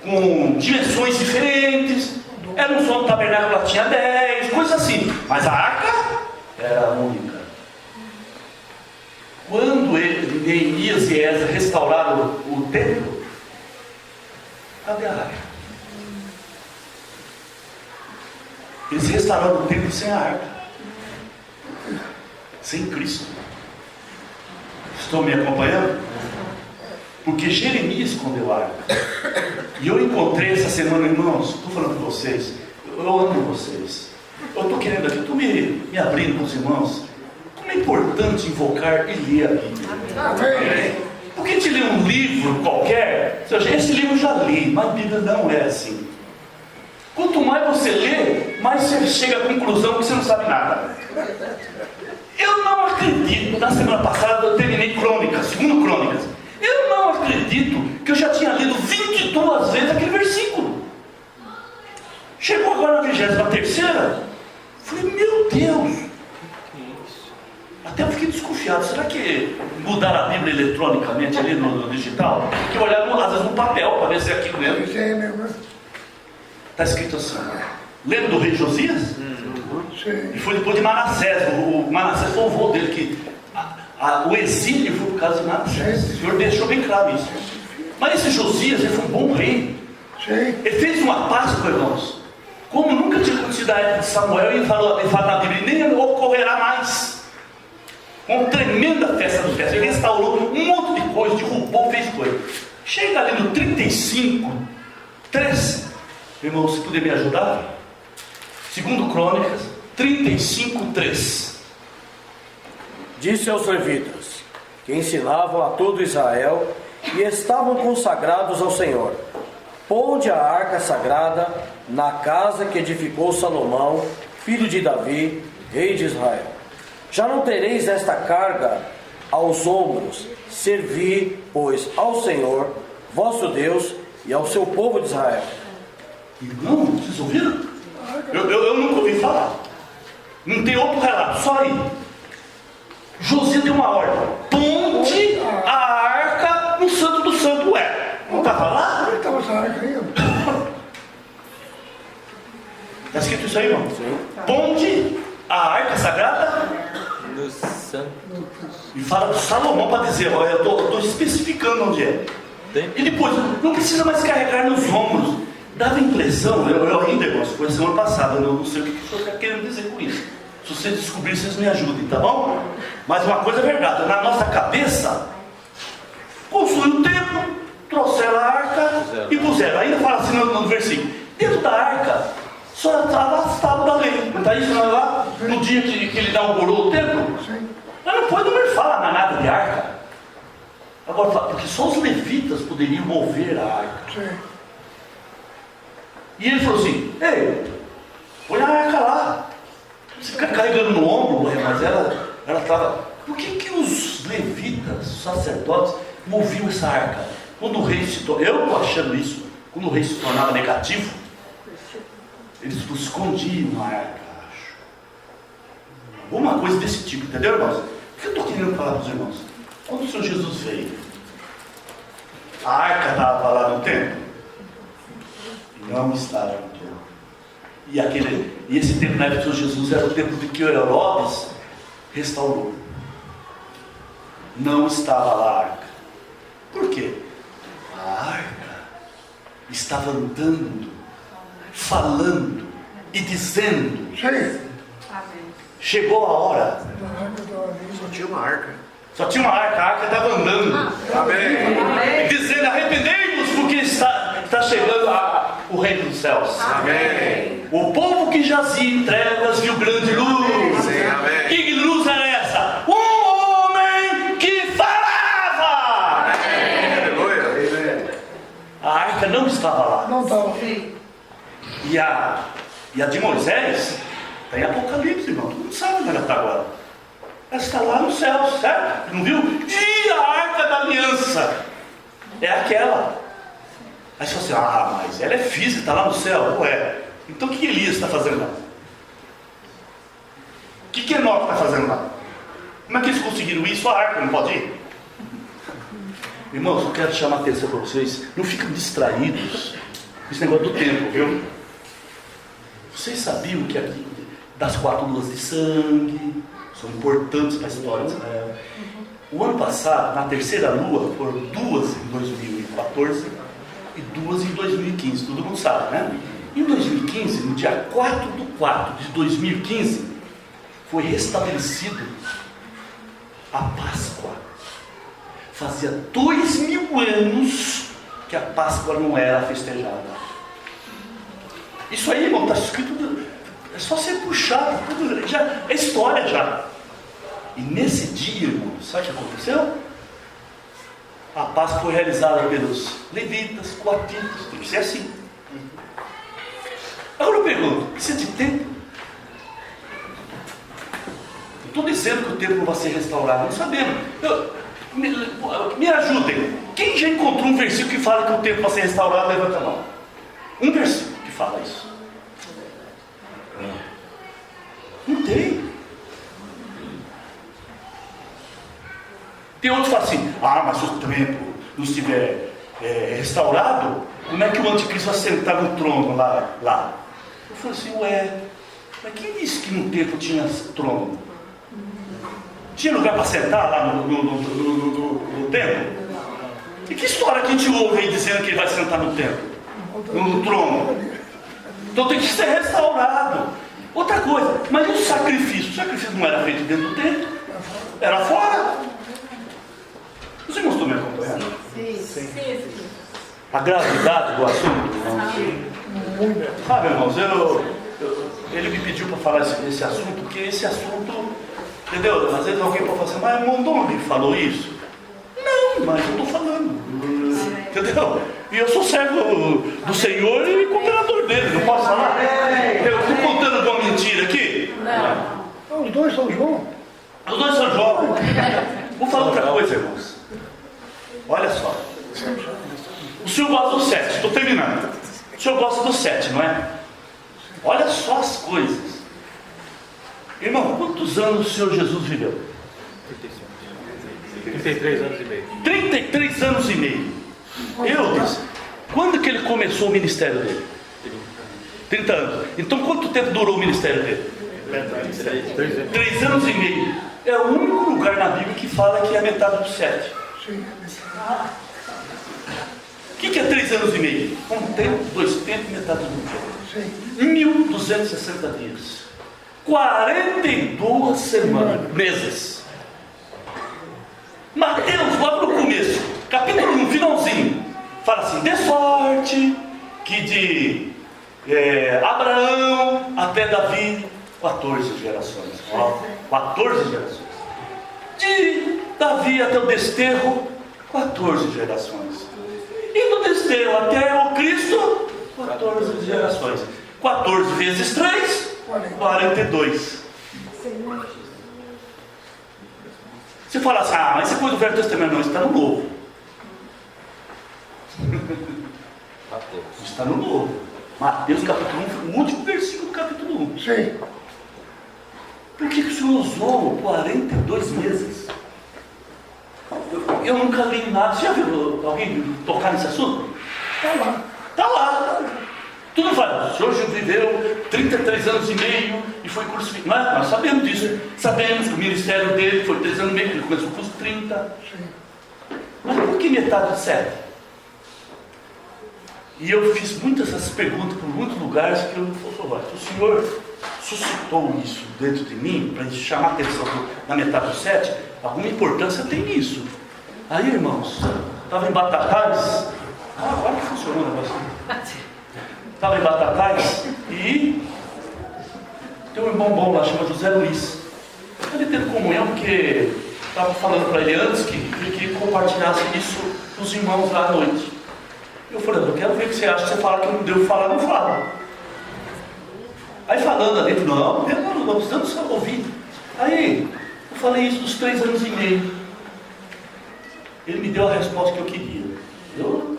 com dimensões diferentes. Era só um tabernáculo, ela tinha 10, coisas assim. Mas a arca era única. Quando Neemias e Esdras restauraram o templo, cadê a arca? Eles restauraram o templo sem a arca, sem Cristo. Estão me acompanhando? Porque Jeremias escondeu a arca. E eu encontrei essa semana, irmãos, estou falando com vocês, eu amo vocês. Eu estou querendo aqui, estou me abrindo com os irmãos. Como é importante invocar e ler a Bíblia. Amém. Porque a gente lê um livro qualquer, esse livro eu já li, mas a Bíblia não é assim. Quanto mais você lê, mais você chega à conclusão que você não sabe nada. Eu não acredito, na semana passada eu terminei Crônicas, 2 Crônicas. Eu não acredito que eu já tinha lido 22 vezes aquele versículo. Chegou agora na 23ª, falei, meu Deus. Até eu fiquei desconfiado, será que mudaram a Bíblia eletronicamente ali no digital? Porque olharam às vezes no papel para ver se é aquilo mesmo. Isso é mesmo. Está escrito assim, lembra do rei Josias? E foi depois de Manassés. O Manassés foi o vô dele, que o exílio foi por causa de Manassés. O Senhor deixou bem claro isso. Mas esse Josias, ele foi um bom rei. Ele fez uma Páscoa, irmãos, como nunca tinha acontecido na época de Samuel, e ele fala na Bíblia, nem ocorrerá mais. Uma tremenda festa do festa. Ele restaurou um monte de coisa, derrubou, fez coisa. Chega ali no 35:3. Irmão, se puder me ajudar. 2 Crônicas 35:3. Disse aos levitas, que ensinavam a todo Israel e estavam consagrados ao Senhor: ponde a arca sagrada na casa que edificou Salomão, filho de Davi, rei de Israel. Já não tereis esta carga aos ombros, servi, pois, ao Senhor, vosso Deus, e ao seu povo de Israel. Irmão, vocês ouviram? Eu nunca ouvi falar. Não tem outro relato, só aí. Josias deu uma ordem: ponde a arca no Santo do Santo. Não estava lá? Como é que estava essa arca aí? Está escrito isso aí, irmão? Ponde a arca sagrada No santo. e fala do Salomão para dizer, olha, eu estou especificando onde é. E depois, não precisa mais carregar nos ombros. Dava a impressão, eu ainda, irmãos, foi semana passada, eu não sei o que o senhor está querendo dizer com isso. Se vocês descobrirem, vocês me ajudem, tá bom? Mas uma coisa é verdade, na nossa cabeça, construiu o templo, trouxeram a arca e puseram. Ainda fala assim no versículo: dentro da arca só estava as tábuas da lei. Não está isso lá? No dia que ele inaugurou o templo? Mas não foi, não fala nada de arca. Agora, porque só os levitas poderiam mover a arca. E ele falou assim: ei, põe a arca lá. Você fica carregando no ombro, mas ela estava. Por que os levitas, os sacerdotes, moviam essa arca? Quando o rei se tornava, eu estou achando isso, quando o rei se tornava negativo, eles escondiam a arca, acho. Alguma coisa desse tipo, entendeu, irmãos? O que eu estou querendo falar para os irmãos? Quando o Senhor Jesus veio, a arca estava lá no templo? Não estava no templo. E esse templo na época do Senhor Jesus era o templo de que Herodes restaurou. Não estava lá a arca. Por quê? A arca estava andando, falando e dizendo. Chegou a hora. Só tinha uma arca. Só tinha uma arca, a arca estava andando. Amém. Dizendo: arrependei-vos, porque está chegando o reino dos céus. Amém. O povo que jazia em trevas viu grande luz. Sim, amém. Que luz era essa? Um homem que falava. Aleluia. A arca não estava lá. Não estava. E a de Moisés está em Apocalipse, irmão. Todo mundo sabe onde ela está agora. Ela está lá no céu, certo? Não viu? E a arca da aliança é aquela. Aí você fala assim: mas ela é física, está lá no céu. Ué, então o que Elias está fazendo lá? O que Enoque está fazendo lá? Como é que eles conseguiram isso? A arca não pode ir? Irmãos, eu quero chamar a atenção para vocês. Não fiquem distraídos com esse negócio do tempo, viu? Vocês sabiam que aqui, das 4 luas de sangue, são importantes para a história de Israel. O ano passado, na terceira lua, foram 2 em 2014 e 2 em 2015. Todo mundo sabe, né? Em 2015, no dia 4/4/2015, foi restabelecido a Páscoa. Fazia 2000 anos que a Páscoa não era festejada. Isso aí, irmão, está escrito, é só você puxar, já é história já. E nesse dia, irmão, sabe o que aconteceu? A Páscoa foi realizada pelos levitas, coatitas, tem que ser assim. Agora eu pergunto: precisa de tempo? Não estou dizendo que o templo não vai ser restaurado, não sabemos. Me ajudem. Quem já encontrou um versículo que fala que o templo vai ser restaurado? Levanta a mão. Um versículo que fala isso. Não tem. Tem outros que falam assim: mas se o templo não estiver restaurado, como é que o anticristo vai sentar no trono lá? Eu falo assim: Mas quem disse que no templo tinha trono? Tinha lugar para sentar lá no templo? E que história que a gente ouve aí dizendo que ele vai sentar no templo? No trono? Então tem que ser restaurado. Outra coisa, mas e o sacrifício? O sacrifício não era feito dentro do templo? Era fora? Os irmãos estão me acompanhando? Sim. A gravidade do assunto? Sabe, irmãos, ele me pediu para falar esse assunto, porque esse assunto, entendeu? Às vezes alguém pode falar assim, mas irmão, de onde falou isso? Não, mas eu estou falando, entendeu? E eu sou servo do Senhor e cooperador dele, não posso falar? Eu estou contando uma mentira aqui? Não. Os dois são João. Os dois são João. Vou falar outra coisa, irmãos. Olha só. O senhor gosta do 7, estou terminando. O senhor gosta do 7, não é? Olha só as coisas. Irmão, quantos anos o Senhor Jesus viveu? 33 anos e meio. 33 anos e meio. Eudes, quando que ele começou o ministério dele? 30 anos. Então quanto tempo durou o ministério dele? 3 anos e meio. É o único lugar na Bíblia que fala que é a metade do 7. O que é 3 anos e meio? Um tempo, 2 tempos, metade do tempo. 1260 dias. 42 semanas, meses. Mateus, logo no começo, capítulo 1, finalzinho, fala assim: de sorte que de Abraão até Davi, 14 gerações. 14 gerações. De Davi até o desterro, 14 gerações. E do desterro até o Cristo, 14 gerações. 14 vezes 3, 42. Você fala assim, mas você pôs o Velho Testamento, não, está no Novo. Está no Novo. Mateus capítulo 1, o último versículo do capítulo 1. Sim. Por que o Senhor usou 42 meses? Eu nunca li nada. Você já viu alguém tocar nesse assunto? Está lá. Está lá. Tudo fala. O Senhor viveu 33 anos e meio e foi crucificado. Mas nós sabemos disso. Sabemos que o ministério dele foi 3 anos e meio, ele começou com os 30. Sim. Mas por que metade de 7? E eu fiz muitas essas perguntas por muitos lugares que eu falei, o Senhor suscitou isso dentro de mim para chamar a atenção na metade do 7, alguma importância tem nisso. Aí, irmãos, estava em Batatais, agora que funcionou o negócio. Estava em Batatais e tem um irmão bom lá, chama José Luiz. Ele teve comunhão porque estava falando para ele antes que ele queria que compartilhasse isso com os irmãos lá à noite. Eu falei, eu quero ver o que você acha. Você fala que não devo falar, não fala. Aí falando ali, não precisamos só ouvir. Aí eu falei isso dos 3 anos e meio. Ele me deu a resposta que eu queria.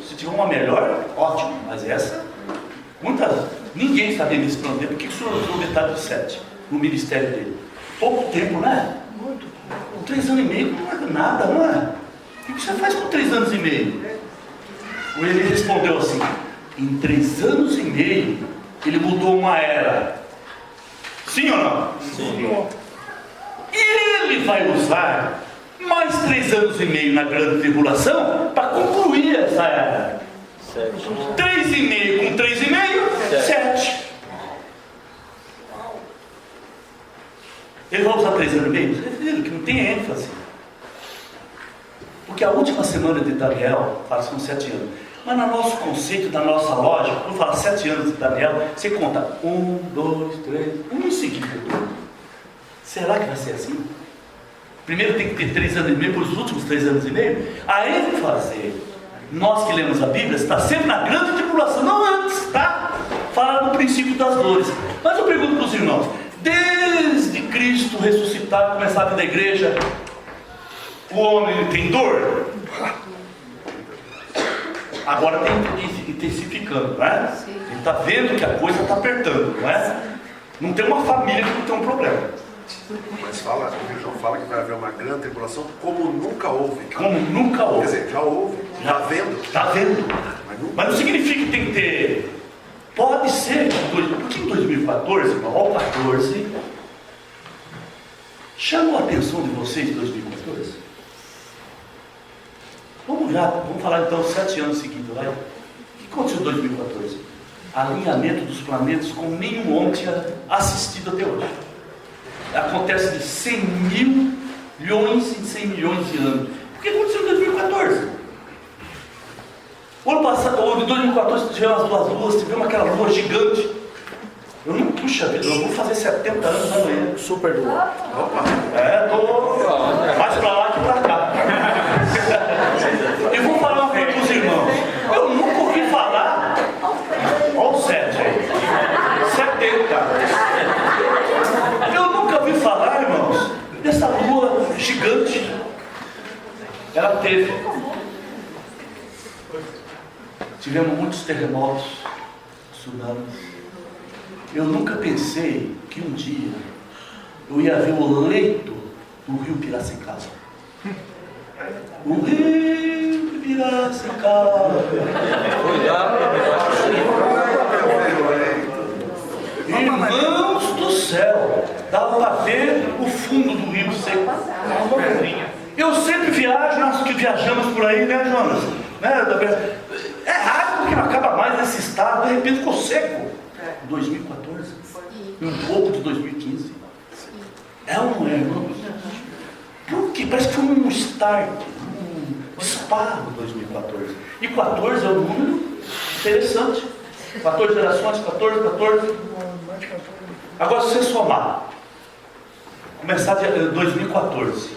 Se tiver uma melhor, ótimo. Mas essa, ninguém sabia me responder. Por que o senhor usou metade do 7 no ministério dele? Pouco tempo, né? Muito. 3 anos e meio não é nada, não é? O que você faz com 3 anos e meio? Ele respondeu assim: em 3 anos e meio ele mudou uma era. Sim ou não? Sim. E ele vai usar mais 3 anos e meio na grande tribulação para concluir essa era. 3 e meio com 3 e meio, 7. Ele vai usar 3 anos e meio? Você viu que não tem ênfase. Porque a última semana de Daniel são 7 anos. Mas no nosso conceito, na nossa lógica, quando fala 7 anos de Daniel, você conta 1, 2, 3, um em seguida. Será que vai ser assim? Primeiro tem que ter 3 anos e meio, depois os últimos 3 anos e meio. A ênfase, nós que lemos a Bíblia, está sempre na grande tribulação, não antes, tá? Fala no princípio das dores. Mas eu pergunto para os irmãos, desde Cristo ressuscitado, começar a vida da igreja, o homem tem dor? Agora tem intensificando, não é? Ele está vendo que a coisa está apertando, não é? Não tem uma família que não tem um problema. Mas o João fala que vai haver uma grande tribulação como nunca houve. Como nunca houve. Quer dizer, já houve. Está vendo. Está vendo. Mas não significa que tem que ter. Pode ser. Por que em 2020 2014, irmão, ó, 14, chamou a atenção de vocês em 2014? Vamos falar então 7 anos seguidos, vai? O que aconteceu em 2014? Alinhamento dos planetas como nenhum homem tinha assistido até hoje. Acontece de 100 milhões em 100 milhões de anos. O que aconteceu em 2014? O ano passado, em 2014, tivemos as 2 luas, tivemos aquela lua gigante. Eu não, puxa vida, eu vou fazer 70 anos amanhã. Super lua. Opa! Tô mais pra lá que pra cá. Eu vou falar uma coisa pros irmãos. Eu nunca ouvi falar. Olha o 7 aí. 70. Eu nunca ouvi falar, irmãos, dessa lua gigante. Ela teve. Tivemos muitos terremotos, tsunamis. Eu nunca pensei que um dia eu ia ver o leito do rio Piracicaba. O rio Piracicaba. Irmãos do céu, dava para ver o fundo do rio seco. Eu sempre viajo, nós que viajamos por aí, né, Jonas? Né? É raro porque não acaba mais nesse estado, de repente ficou seco. 2014 e um pouco de 2015. É ou não é, irmãos? Por quê? Parece que foi um start, um disparo 2014. E 14 é um número interessante. 14 gerações, 14. Agora, se você somar, começar de 2014,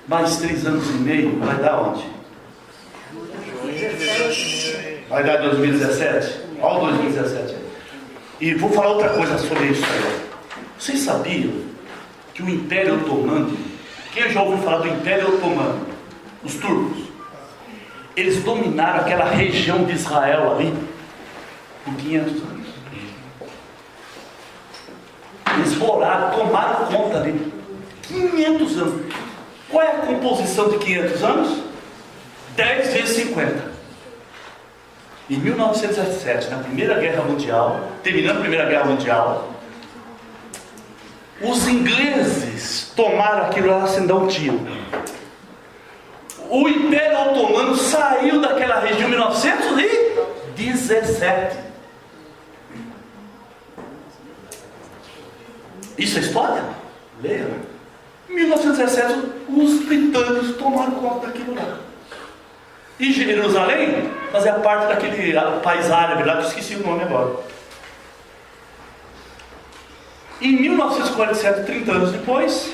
mais 3 anos e meio, vai dar onde? Vai dar 2017? Olha o 2017. E vou falar outra coisa sobre isso aí. Vocês sabiam que o Império Otomano, quem já ouviu falar do Império Otomano? Os turcos. Eles dominaram aquela região de Israel ali por 500 anos. Eles moraram, tomaram conta ali. 500 anos. Qual é a composição de 500 anos? 10 vezes 50. Em 1917, na Primeira Guerra Mundial, terminando a Primeira Guerra Mundial, os ingleses tomaram aquilo lá sem dar um tiro. O Império Otomano saiu daquela região em 1917. Isso é história? Leia. Em 1917, os britânicos tomaram conta daquilo lá. E Jerusalém fazia parte daquele país árabe lá, que eu esqueci o nome agora. Em 1947, 30 anos depois,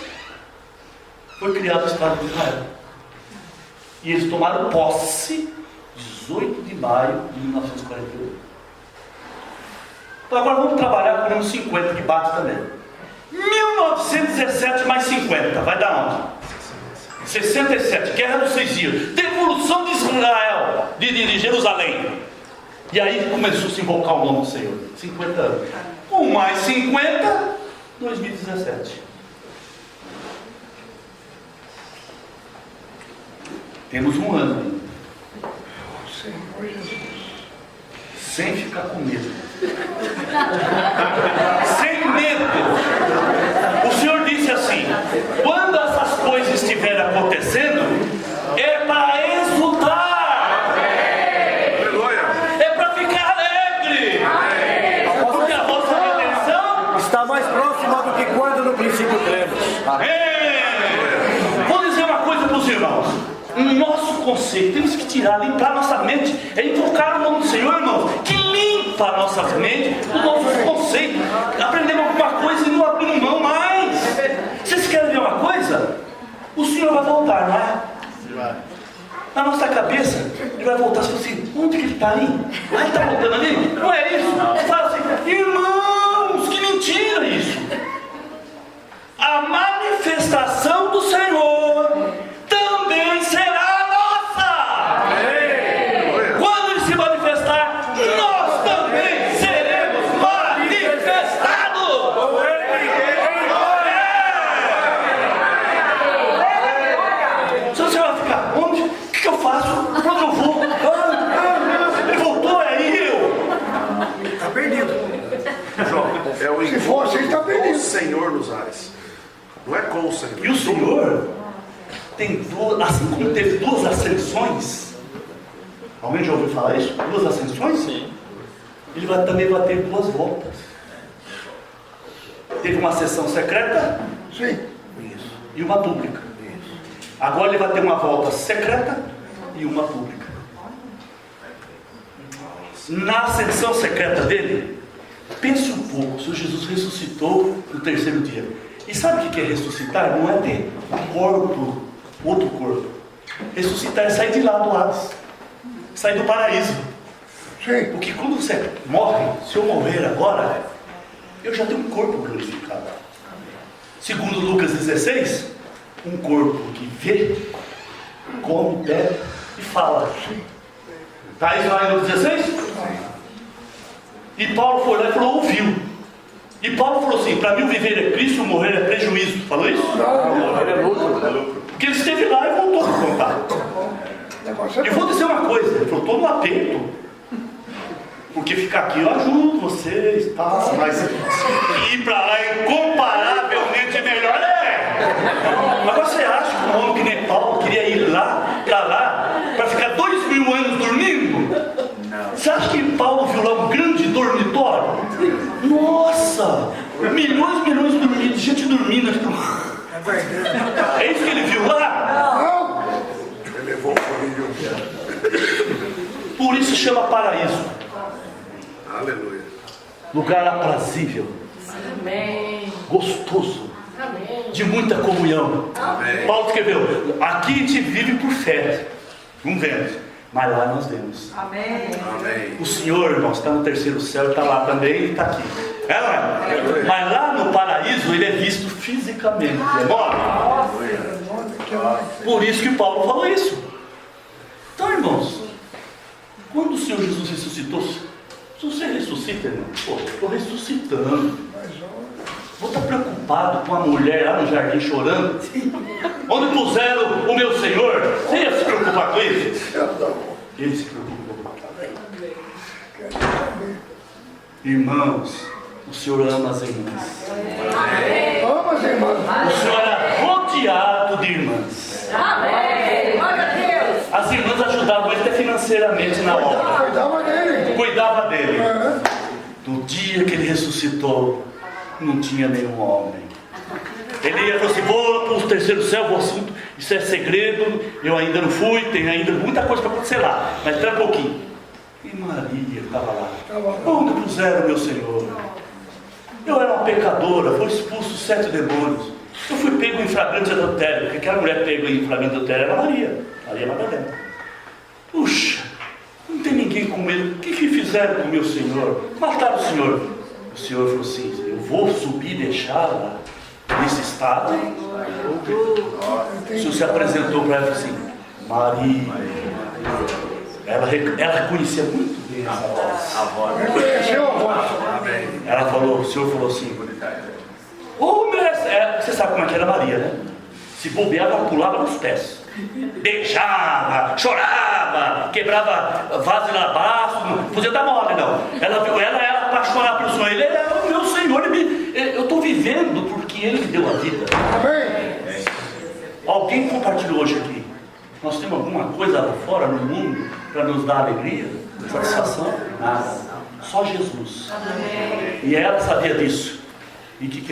foi criado o Estado de Israel. E eles tomaram posse 18 de maio de 1948. Então agora vamos trabalhar com o número 50 que bate também. 1917 mais 50, vai dar onde? 67, Guerra dos 6 Dias, devolução de Israel, de Jerusalém. E aí começou a se invocar o nome do Senhor. 50 anos. Com mais 50, 2017. Temos um ano ainda. Senhor Jesus. Sem ficar com medo. Sem medo. O Senhor disse assim: quando essas coisas estiverem acontecendo, é para exultar. É para ficar alegre. Porque a vossa redenção Está mais próxima do que quando no princípio cremos. Vou dizer uma coisa para os irmãos. Nosso conceito, temos que tirar, limpar nossa mente, é invocar o nome do Senhor, irmãos, que limpa nossas mentes, o nosso conceito. Aprendemos alguma coisa e não abrimos mão mais. Vocês querem ver uma coisa? O Senhor vai voltar, não é? Vai. Na nossa cabeça, Ele vai voltar e falar assim: onde que Ele está aí? Ah, Ele está voltando ali? Não é isso? Você fala assim: irmãos, que mentira isso! A manifestação do Senhor também será nossa. Quando Ele se manifestar, nós também seremos manifestados. Se você vai ficar onde? O que eu faço? Onde eu vou? Ele voltou, é eu. Está perdido. Senhor nos ares. Não é com o Senhor. E o Senhor tem duas, assim como teve duas ascensões. Alguém já ouviu falar isso? Duas ascensões? Sim. Ele também vai ter duas voltas. Teve uma ascensão secreta. Sim. E uma pública. Agora ele vai ter uma volta secreta e uma pública. Na ascensão secreta dele, pense um pouco, o Senhor Jesus ressuscitou no terceiro dia. E sabe o que é ressuscitar? Não é ter um corpo, outro corpo. Ressuscitar é sair de lá do Hades, sair do paraíso. Sim. Porque quando você morre, se eu morrer agora, eu já tenho um corpo glorificado. Segundo Lucas 16, um corpo que vê, come, bebe e fala. Está isso lá em Lucas 16? E Paulo foi lá e falou, ouviu. E Paulo falou assim, para mim o viver é Cristo, o morrer é prejuízo. Falou isso? Ele é lucro. Porque ele esteve lá e voltou a contar. E vou dizer uma coisa, ele falou, estou no aperto. Porque ficar aqui eu ajudo vocês, tá? Mas ir para lá é incomparavelmente melhor. Agora você acha que um homem que nem Paulo queria ir lá, para ficar 2000 anos dormindo? Você acha que Paulo viu lá um grande dormitório? Nossa! Milhões de gente dormindo. É isso que ele viu lá? Ele levou o família. Por isso chama paraíso. Aleluia. Lugar aprazível. Amém. Gostoso. Amém. De muita comunhão. Amém. Paulo escreveu, aqui a gente vive por fé. Não vemos, mas lá nós vemos. Amém. Amém. O Senhor, irmãos, está no terceiro céu, está lá também e está aqui. É, não é? Mas lá no paraíso ele é visto fisicamente. Por isso que Paulo falou isso. Então, irmãos, quando o Senhor Jesus ressuscitou, se você ressuscita, irmão, pô, estou ressuscitando. Vou estar preocupado com a mulher lá no jardim chorando. Onde puseram o meu Senhor? Você ia se preocupar com isso? Ele se preocupou. Irmãos, o Senhor ama as irmãs. Ama as irmãs. O Senhor era rodeado de irmãs. Amém. Glória a Deus. As irmãs ajudavam ele até financeiramente na obra. Cuidava dele. Cuidava dele. É. No dia que ele ressuscitou, não tinha nenhum homem. Ele ia falar assim, vou para o terceiro céu, vou assunto, isso é segredo, eu ainda não fui, tem ainda muita coisa para acontecer lá, mas espera um pouquinho. E Maria estava lá. Onde puseram meu Senhor? Eu era uma pecadora, foi expulso 7 demônios. Eu fui pego em flagrante adultério, porque aquela mulher pegou em flagrante adultério era Maria Madalena. Puxa, não tem ninguém com ele. O que fizeram com o meu Senhor? Mataram o Senhor. O Senhor falou assim, eu vou subir e deixá-la nesse estado. O Senhor se apresentou para ela e falou assim, Maria. Ela conhecia muito bem essa voz. Reconheceu a voz. Ela falou, o Senhor falou assim, ô mestre, você sabe como é que era Maria, né? Se bobeava, ela pulava nos pés. Beijava, chorava, quebrava vaso de alabastro, não podia dar mole, não. Ela viu ela era apaixonada pelo Senhor. Ele é o meu Senhor, eu estou vivendo porque Ele me deu a vida. Amém. Alguém compartilhou hoje aqui? Nós temos alguma coisa lá fora no mundo para nos dar alegria, satisfação? Nada. Só Jesus. E ela sabia disso. E o que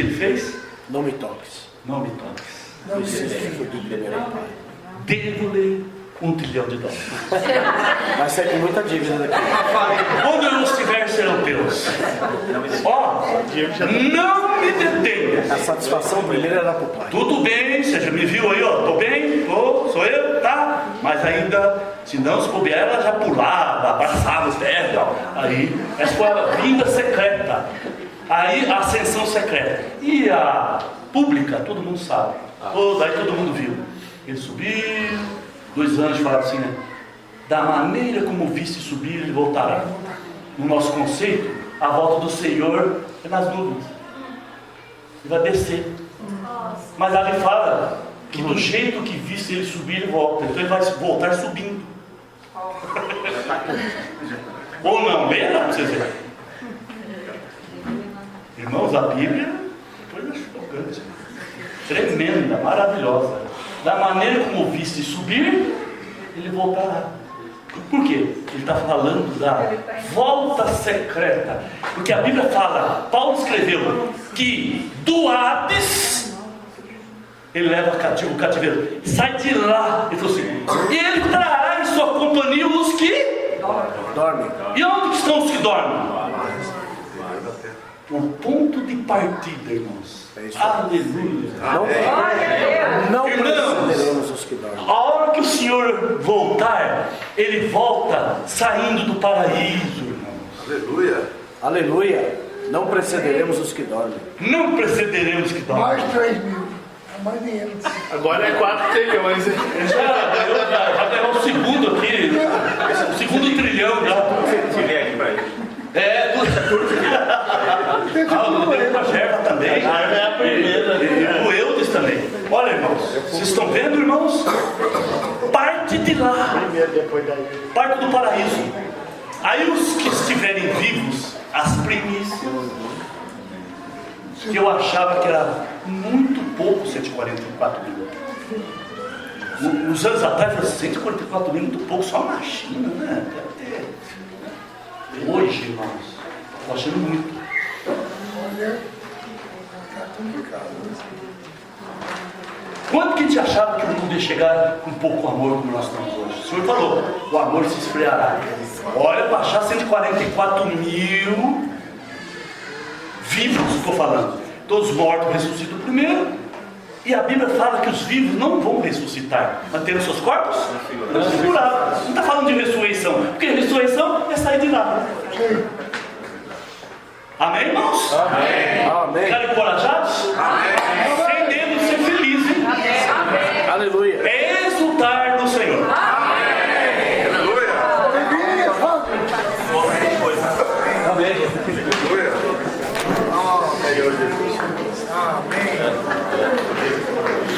ele fez? Não me toques. Não me toques. Vai Devo-lhe $1 trilhão. sair com muita dívida daqui. Quando eu estiver, serão teus. Ó, não me detenha. A satisfação primeira era para o pai. Tudo bem, você já me viu aí, ó. Tô bem, sou eu, tá? Mas ainda, se não se bobear, ela já pulava, abraçava os pés, ó. Aí, essa foi a vinda secreta. Aí, a ascensão secreta. E a pública, todo mundo sabe. Daí todo mundo viu. Ele subiu, 2 anjos falaram assim, né? Da maneira como viste subir, ele voltará. No nosso conceito, a volta do Senhor é nas nuvens. Ele vai descer. Mas ali fala que do jeito que visse ele subir, ele volta. Então ele vai voltar subindo. Ou não, leia lá para vocês verem. Irmãos, a Bíblia coisa chocante, tremenda, maravilhosa. Da maneira como o viste subir, ele voltará. Por quê? Ele está falando da volta secreta. Porque a Bíblia fala, Paulo escreveu que do Hades ele leva o cativeiro, sai de lá. Ele falou assim: e ele trará em sua companhia os que Dorme. E onde estão os que dormem? O ponto de partida, irmãos. Aleluia. Não Irmãos, precederemos os que dormem. a hora que o Senhor voltar, Ele volta saindo do paraíso, irmãos. Aleluia. Aleluia. Não precederemos os que dormem. Não precederemos que dormem. Mais 3 mil. É mais dinheiro. Agora é 4 trilhões. Ele já ganhou o segundo aqui, o segundo trilhão já. Se vier aqui pra ele. É, tudo. Deu pra Gerva também. É a primeira. E o Eudes também. Olha, irmãos, vocês estão vendo, irmãos? Parte de lá. Primeiro, depois daí. Parte do paraíso. Aí os que estiverem vivos, as primícias, que eu achava que era muito pouco, 144 mil. Uns anos atrás, eu falei, 144 mil, muito pouco, só na China, né? Deve ter. Hoje, irmãos, estou achando muito. Olha, tá complicado. Quanto que a gente achava que o mundo ia chegar com pouco amor como nós estamos hoje? O Senhor falou, o amor se esfriará. Olha, para achar 144 mil vivos, estou falando. Todos mortos ressuscitam primeiro. E a Bíblia fala que os vivos não vão ressuscitar, mas terão seus corpos transfigurados. Não está falando de ressurreição, porque ressurreição é sair de lá. Amém, irmãos? Amém. Ficaram encorajados? Amém. Sem medo de ser felizes. Amém. Aleluia. Exultar no Senhor. Aleluia. Amém. Aleluia. Amém.